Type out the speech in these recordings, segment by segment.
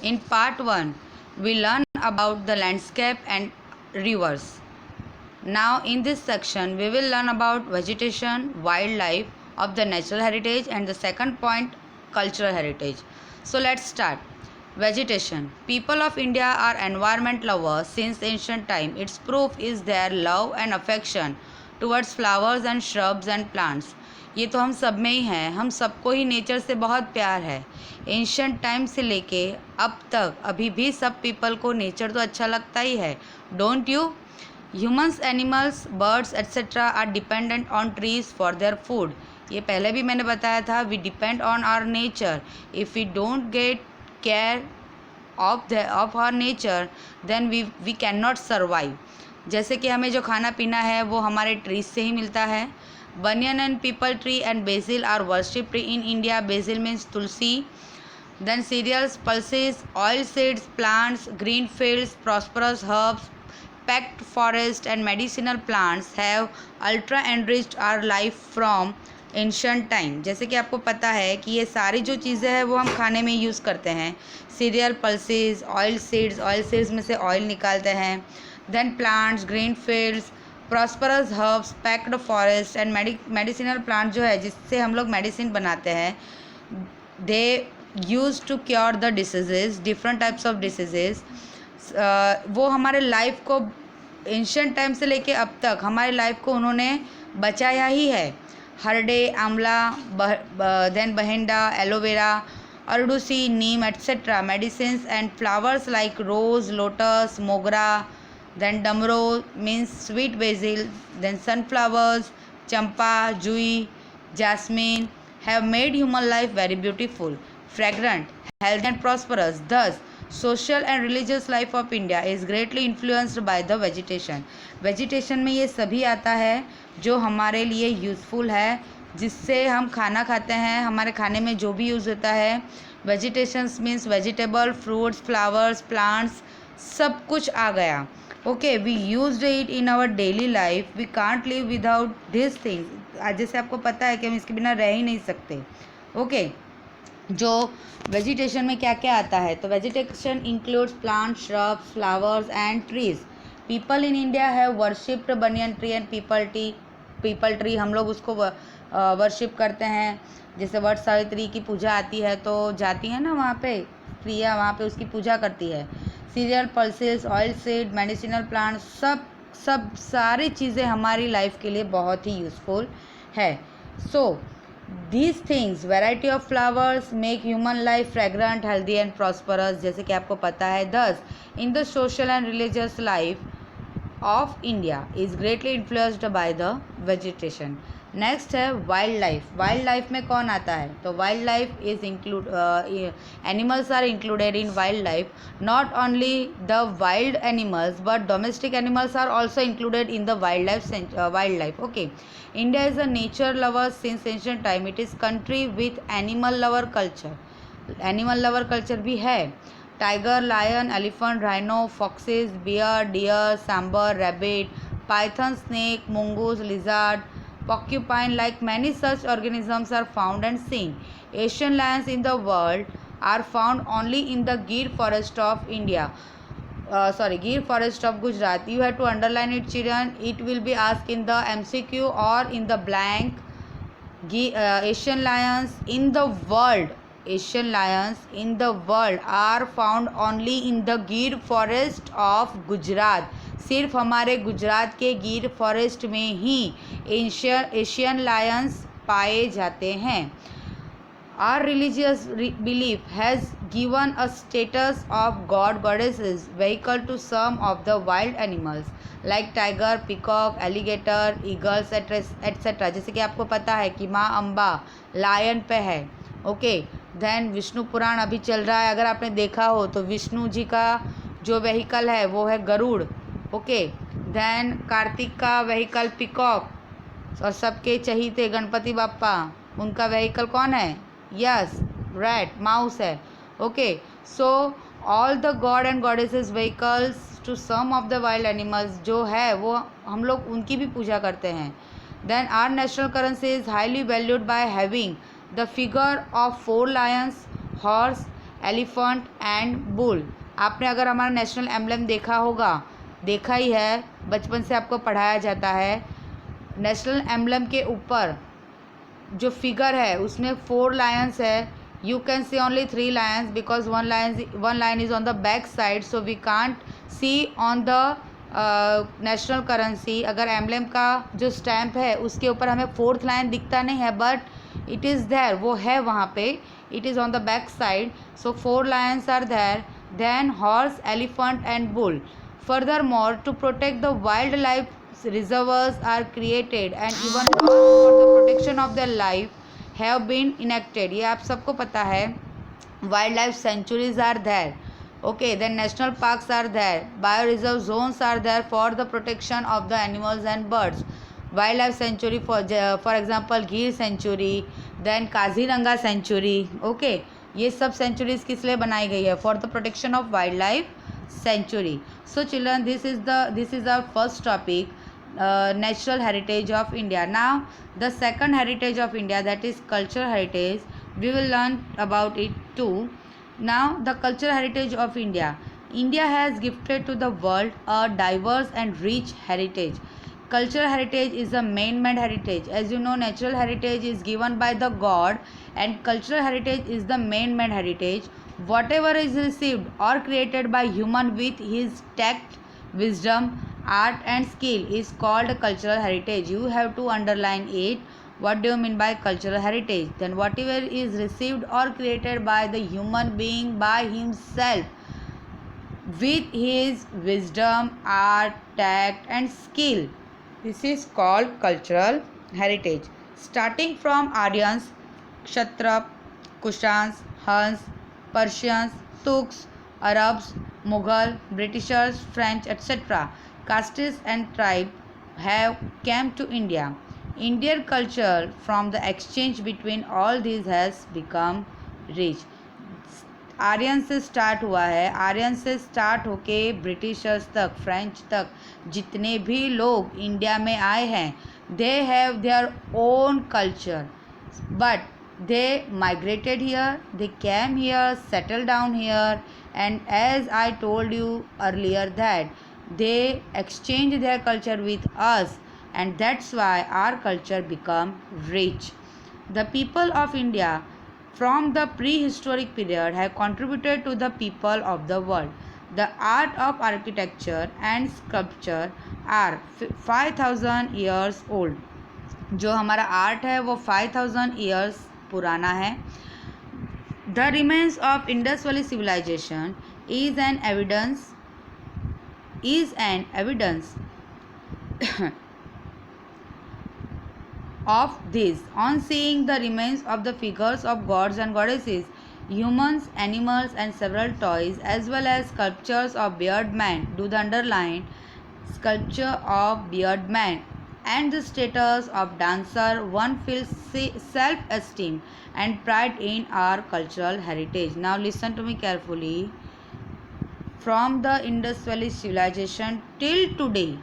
In part 1, we learn about the landscape and rivers. Now in this section, we will learn about vegetation, wildlife of the natural heritage, and the second point, cultural heritage. So let's start. Vegetation. People of India are environment lovers since ancient time. Its proof is their love and affection towards flowers and shrubs and plants. ये तो हम सब में ही है, हम सबको ही nature से बहुत प्यार है. एंशंट टाइम से लेके अब तक अभी भी सब पीपल को नेचर तो अच्छा लगता ही है. Don't you? Humans, animals, birds etcetera are dependent on trees for their food. ये पहले भी मैंने बताया था. We depend on our nature. If we don't get care of our nature then we can not survive. जैसे कि हमें जो खाना पीना है वो हमारे ट्रीज से ही मिलता है. Banyan and people tree and basil are worshipped in India. Basil means tulsi. Then cereals, pulses, oil seeds, plants, green fields, prosperous herbs, packed forest and medicinal plants have ultra enriched our life from ancient time. जैसे कि आपको पता है कि ये सारी जो चीज़ें हैं वो हम खाने में यूज़ करते हैं. सीरियल, पल्सेस, ऑयल सीड्स में से ऑयल निकालते हैं. Then plants, green fields, prosperous herbs, packed forest and medicinal plant जो है जिससे हम लोग मेडिसिन बनाते हैं. They use to cure the diseases, different types of diseases. वो हमारे लाइफ को एंशिएंट टाइम से लेके अब तक हमारे लाइफ को उन्होंने बचाया ही है. Harde, amla, then baheda, aloe vera, ardusi, neem etcetera. Medicines and flowers like rose, lotus, mogra. Then damro means sweet basil. Then sunflowers, champa, jui, jasmine have made human life very beautiful, fragrant, healthy and prosperous. Thus, social and religious life of India is greatly influenced by the vegetation. Vegetation में ये सभी आता है जो हमारे लिए useful है, जिससे हम खाना खाते हैं. हमारे खाने में जो भी यूज़ होता है, vegetations means vegetable, fruits, flowers, plants, सब कुछ आ गया. Okay, we used it in our daily life. We can't live without this things. जैसे आपको पता है कि हम इसके बिना रह ही नहीं सकते. ओके, जो वेजिटेशन में क्या क्या आता है, तो vegetation includes plant, shrubs, flowers and trees. People in India have worshipped banyan tree and people tree. हम लोग उसको वर्शिप करते हैं. जैसे वट सावित्री की पूजा आती है तो जाती है ना वहाँ पे प्रिया, वहाँ पे उसकी पूजा करती है. Serial, pulses, oil seed, medicinal plant, सब सारी चीज़ें हमारी लाइफ के लिए बहुत ही यूज़फुल है. So these things, variety of flowers make human life fragrant, healthy and prosperous. जैसे कि आपको पता है. Thus in the social and religious life of India is greatly influenced by the vegetation. Next है वाइल्ड लाइफ. वाइल्ड लाइफ में कौन आता है, तो wild life is include animals are included in wild life. Not only the wild animals but domestic animals are also included in the wild life. Okay, India is a nature lover since ancient time. It is country with animal lover culture. Animal lover culture भी है. Tiger, lion, elephant, rhino, foxes, bear, deer, sambar, rabbit, python, snake, mongoose, lizard, porcupine, like many such organisms are found and seen. Asian lions in the world are found only in the Gir forest of India. Gir forest of Gujarat. You have to underline it, children. It will be asked in the MCQ or in the blank. Asian lions in the world. Asian lions in the world are found only in the Gir forest of Gujarat. सिर्फ हमारे गुजरात के गिर forest में ही Asian Lions पाए जाते हैं. Our religious belief has given a status of god goddesses vehicle to some of the wild animals like tiger, peacock, alligator, eagles etcetera. जैसे कि आपको पता है कि माँ अम्बा लायन पे है. ओके, देन विष्णु पुराण अभी चल रहा है. अगर आपने देखा हो तो विष्णु जी का जो व्हीकल है वो है गरुड़. ओके, देन कार्तिक का व्हीकल पिकॉक, और सबके चहीते गणपति बाप्पा, उनका व्हीकल कौन है, यस रैट, माउस है. Okay, so all the god and goddesses vehicles to some of the wild animals जो है वो हम लोग उनकी भी पूजा करते हैं. Then our national currency is highly valued by having the figure of 4 lions, horse elephant and bull. आपने अगर हमारा नेशनल एम्बलम देखा होगा, देखा ही है, बचपन से आपको पढ़ाया जाता है। नेशनल एम्बलम के ऊपर जो फिगर है उसमें 4 लायंस है। You can see only 3 lions because one lion is on the back side, so we can't see on the national currency. अगर एम्बलम का जो स्टैम्प है उसके ऊपर हमें 4th लाइन दिखता नहीं है, बट इट इज़ देयर, वो है वहाँ पे, it is on the back side, so 4 lions are there. Then horse, elephant and bull. Furthermore, to protect the wildlife reservoirs are created and even laws for the protection of their life have been enacted. ये आप सबको पता है। Wildlife sanctuaries are there. Okay, then national parks are there. Bioreserve zones are there for the protection of the animals and birds. Wildlife sanctuary for example Gir sanctuary, then Kaziranga sanctuary. Okay, ये सब centuries किस लिए बनाई गई है? For the protection of wild life sanctuary. So children, this is our first topic, natural heritage of India. Now the second heritage of India, that is cultural heritage, we will learn about it too. Now the cultural heritage of India. India has gifted to the world a diverse and rich heritage. Cultural heritage is a man-made heritage. As you know, natural heritage is given by the God and cultural heritage is the man-made heritage. Whatever is received or created by human with his tact, wisdom, art and skill is called cultural heritage. You have to underline it. What do you mean by cultural heritage? Then whatever is received or created by the human being by himself with his wisdom, art, tact and skill. This is called cultural heritage. Starting from Aryans, Kshatrap, Kushans, Hans, Persians, Turks, Arabs, Mughal, Britishers, French, etc. Castes and tribes have came to India. Indian culture from the exchange between all these has become rich. Aryan से start हुआ है, आर्यन से start होके Britishers तक, French तक, जितने भी लोग इंडिया में आए हैं, they have their own culture, but they migrated here, they came here, settled down here, and as I told you earlier that they exchanged their culture with us, and that's why our culture become rich. The people of India from the prehistoric period have contributed to the people of the world. The art of architecture and sculpture are 5000 years old. जो हमारा art है वो 5000 years पुराना है. The remains of Indus Valley civilization is an evidence of this. On seeing the remains of the figures of gods and goddesses, humans, animals and several toys as well as sculptures of beard man, do the underline sculpture of beard man and the status of dancer, one feels self-esteem and pride in our cultural heritage. Now listen to me carefully. From the Indus Valley civilization till today,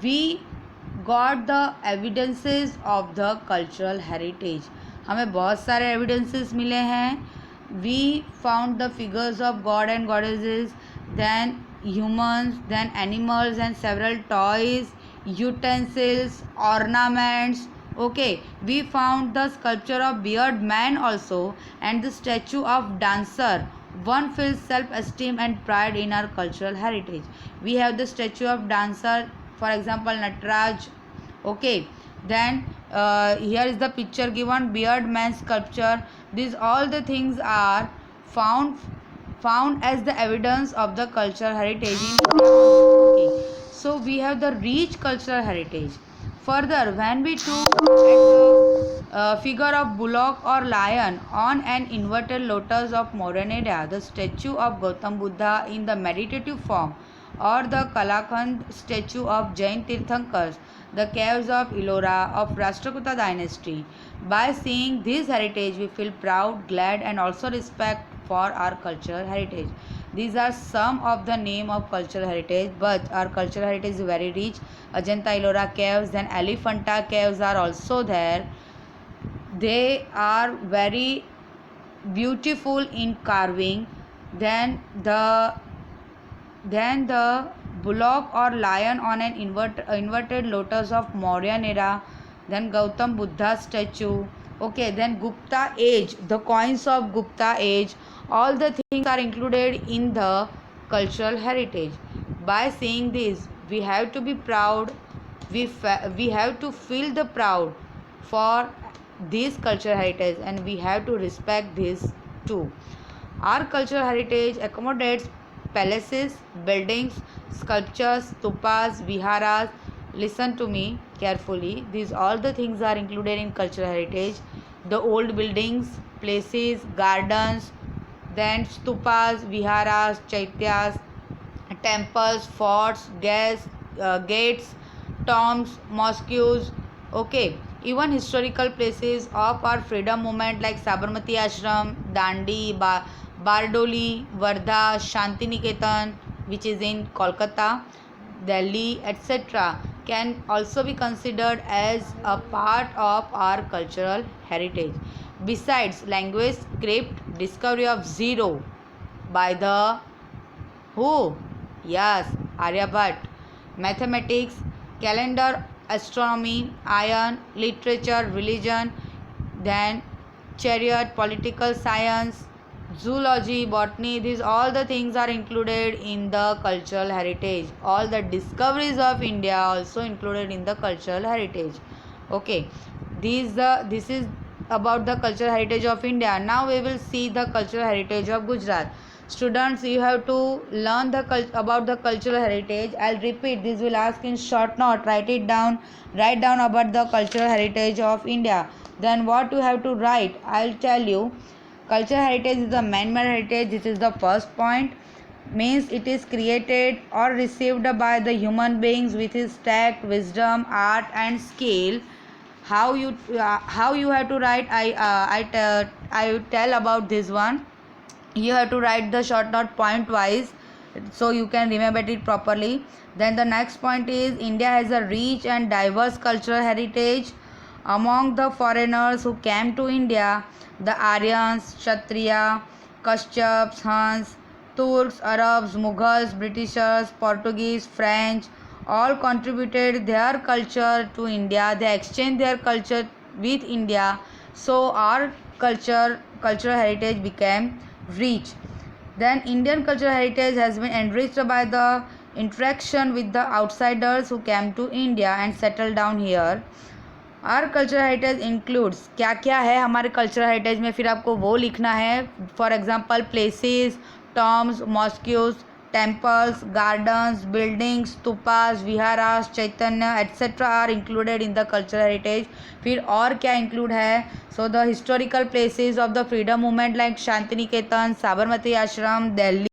we got the evidences of the cultural heritage. हमें बहुत सारे evidences मिले हैं. We found the figures of god and goddesses, then humans, then animals and several toys, utensils, ornaments. Okay, we found the sculpture of beard man also and the statue of dancer. One feels self-esteem and pride in our cultural heritage. We have the statue of dancer, for example Nataraj. Okay, then here is the picture given, beard man sculpture. These all the things are found as the evidence of the cultural heritage in India. Okay, so we have the rich cultural heritage. Further, when we took at the figure of bullock or lion on an inverted lotus of modern India, the statue of Gautam Buddha in the meditative form, or the Kalakhand statue of Jain Tirthankars, the caves of Ellora of Rashtrakuta dynasty. By seeing this heritage, we feel proud, glad and also respect for our cultural heritage. These are some of the name of cultural heritage, but our cultural heritage is very rich. Ajanta Ellora caves, then Elephanta caves are also there. They are very beautiful in carving. Then the bullock or lion on an inverted lotus of Mauryan era. Then Gautam Buddha statue. Okay, then Gupta age, the coins of Gupta age. All the things are included in the cultural heritage. By seeing this, we have to be proud. We have to feel the proud for this cultural heritage, and we have to respect this too. Our cultural heritage accommodates palaces, buildings, sculptures, stupas, viharas. Listen to me carefully. These all the things are included in cultural heritage. The old buildings, places, gardens, then stupas, viharas, chaityas, temples, forts, gates, tombs, mosques. Okay, even historical places of our freedom movement like Sabarmati Ashram, Dandi, Bardoli, Wardha, Shantiniketan, which is in Kolkata, Delhi, etc., can also be considered as a part of our cultural heritage. Besides, language, script, discovery of zero by the who? Yes, Aryabhat. Mathematics, calendar, astronomy, iron, literature, religion, then chariot, political science, zoology, botany. These all the things are included in the cultural heritage. All the discoveries of India also included in the cultural heritage. Okay, this is about the cultural heritage of India. Now we will see the cultural heritage of Gujarat. Students, you have to learn about the cultural heritage. I'll repeat, this will ask in short note. Write it down. Write down about the cultural heritage of India. Then what you have to write, I'll tell you. Cultural heritage is the man-made heritage. This is the first point. Means it is created or received by the human beings with his tact, wisdom, art and skill. How you have to write, I tell about this one. You have to write the short note point wise, so you can remember it properly. Then the next point is India has a rich and diverse cultural heritage. Among the foreigners who came to India, the Aryans, Kshatriya, Kashyap's, Hans, Turks, Arabs, Mughals, Britishers, Portuguese, French, all contributed their culture to India. They exchanged their culture with India, so our cultural heritage became rich. Then Indian cultural heritage has been enriched by the interaction with the outsiders who came to India and settled down here. Our cultural heritage includes, क्या क्या है हमारे cultural heritage में, फिर आपको वो लिखना है. For example places, tombs, mosques, temples, gardens, buildings, stupas, viharas, chaitanya etc. are included in the cultural heritage. फिर और क्या include है? So the historical places of the freedom movement like Shantiniketan, Sabarmati Ashram, Delhi.